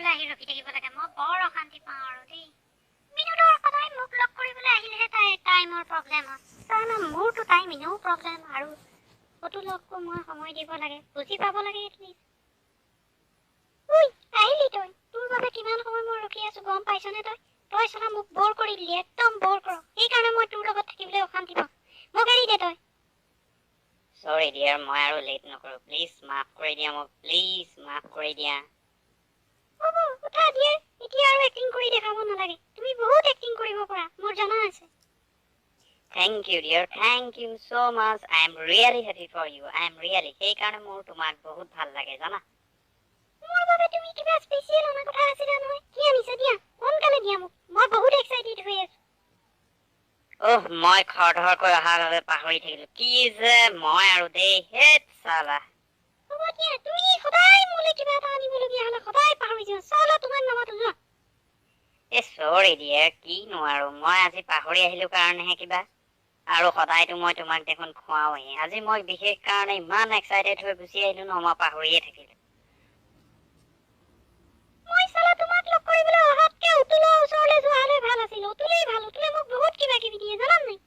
কৰিবলৈ আহি ৰখি থাকিব লাগে মই বৰ অশান্তি পাওঁ আৰু দেই মিনুটৰ সদায় মোক লগ কৰিবলৈ আহিলেহে তাই টাইমৰ প্ৰব্লেম হয় কাৰণ মোৰতো টাইম এনেও প্ৰব্লেম আৰু অতুলকো মই সময় দিব লাগে বুজি পাব লাগে এটলিষ্ট উই আহিলি তই তোৰ বাবে কিমান সময় মই ৰখি আছো গম পাইছনে তই চালা মোক বৰ কৰি দিলি একদম বৰ কৰ সেইকাৰণে মই তোৰ লগত থাকিবলৈ অশান্তি পাওঁ মোক এৰি দে তই সৰি ডিয়াৰ মই আৰু লেট নকৰো প্লিজ মাফ কৰি দিয়া মোক প্লিজ মাফ কৰি দিয়া হ'ব উঠা দিয়ে এতিয়া আৰু এক্টিং কৰি দেখাব নালাগে তুমি বহুত এক্টিং কৰিব পাৰা মোৰ জনা আছে Thank you dear, thank you so much. I am really happy for you. I am really. সেই কাৰণে মোৰ তোমাক বহুত ভাল লাগে জানা। মোৰ বাবে তুমি কিবা স্পেচিয়েল অনা কথা আছিল নহয়। কি আনিছা দিয়া? সোনকালে দিয়া মোক। মই বহুত এক্সাইটেড হৈ আছো। মই খৰধৰকৈ অহাৰ বাবে পাহৰি থাকিলো। কি যে মই আৰু দেই হেত সালা। হ'ব দিয়া তুমি সদায় মোলৈ কিবা এটা আনিবলগীয়া হ'লে সদায় পাহৰি যোৱা। চালা তোমাক নামাতো যোৱা। সৰি ডিয়াৰ কি নোৱাৰো মই আজি পাহৰি আহিলো কাৰণেহে কিবা আৰু সদায়তো মই তোমাক দেখোন খুৱাওৱেই আজি মই বিশেষ কাৰণে ইমান এক্সাইটেড হৈ গুচি আহিলো ন মই পাহৰিয়ে থাকিলো মই চালা তোমাক লগ কৰিবলৈ অহাতকে উতুলৰ ওচৰলৈ যোৱা হ'লে ভাল আছিল উতুলেই ভাল উতুলে মোক বহুত কিবা কিবি দিয়ে জানা নাই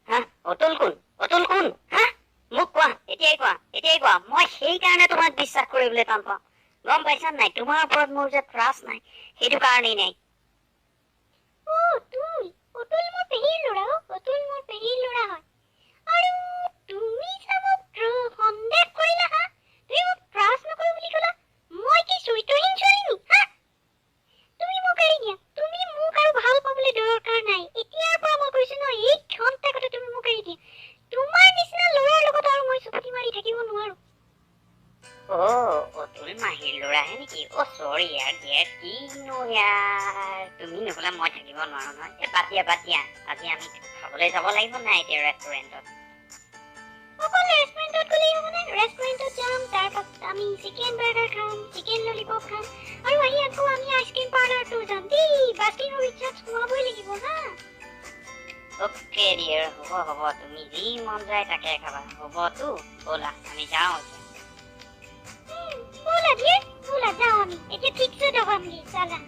হা অতুল কোন হা মোক কোৱা এতিয়াই কোৱা মই সেই কাৰণে তোমাক বিশ্বাস কৰিবলৈ টান পাওঁ গম পাইছা নাই তোমাৰ ওপৰত মোৰ যে ট্ৰাষ্ট নাই সেইটো কাৰণেই নাই অতুল মোৰ পেহীৰ ল'ৰা অতুল মোৰ পেহীৰ ল'ৰা হয় আৰু তুমি মোক সন্দেহ কৰিলা হা তুমি মোক ট্ৰাষ্ট নকৰো বুলি ক'লা মই কি চৰিত্ৰহীন ছোৱালী নি হা তুমি মোক এৰি দিয়া তুমি মোক আৰু ভাল পাবলৈ দৰকাৰ নাই এতিয়াৰ পৰা মই কৈছো ন এই ক্ষণটাকতে তুমি মোক এৰি দিয়া তোমাৰ নিচিনা ল'ৰাৰ লগত আৰু মই চুপতি মাৰি থাকিব নোৱাৰো অতুল মাহীৰ ল'ৰাহে নেকি সৰি ইয়াৰ ডিয়াৰ কিনো ইয়াৰ তুমি নকলে মই থাকিব নোৱাৰো নহয় বাদ দিয়া আজি আমি খাবলৈ যাব লাগিব নাই এতিয়া ৰেষ্টুৰেণ্টত অকল ৰেষ্টুৰেণ্টত গ'লেই হ'বনে ৰেষ্টুৰেণ্টত যাম তাৰপাছত আমি চিকেন বাৰ্গাৰ খাম চিকেন ললিপপ খাম আৰু আহি আকৌ আমি আইচক্ৰীম পাৰ্লাৰটো যাম দেই বাস্কিন ৰবিনছত সোমাবই লাগিব হা অ'কে ডিয়াৰ হ'ব তুমি যি মন যায় তাকে খাবা হ'বতো ব'লা আমি যাওঁ ব'লা ডিয়াৰ ব'লা যাওঁ আমি এতিয়া ঠিকছে দবামগি চালা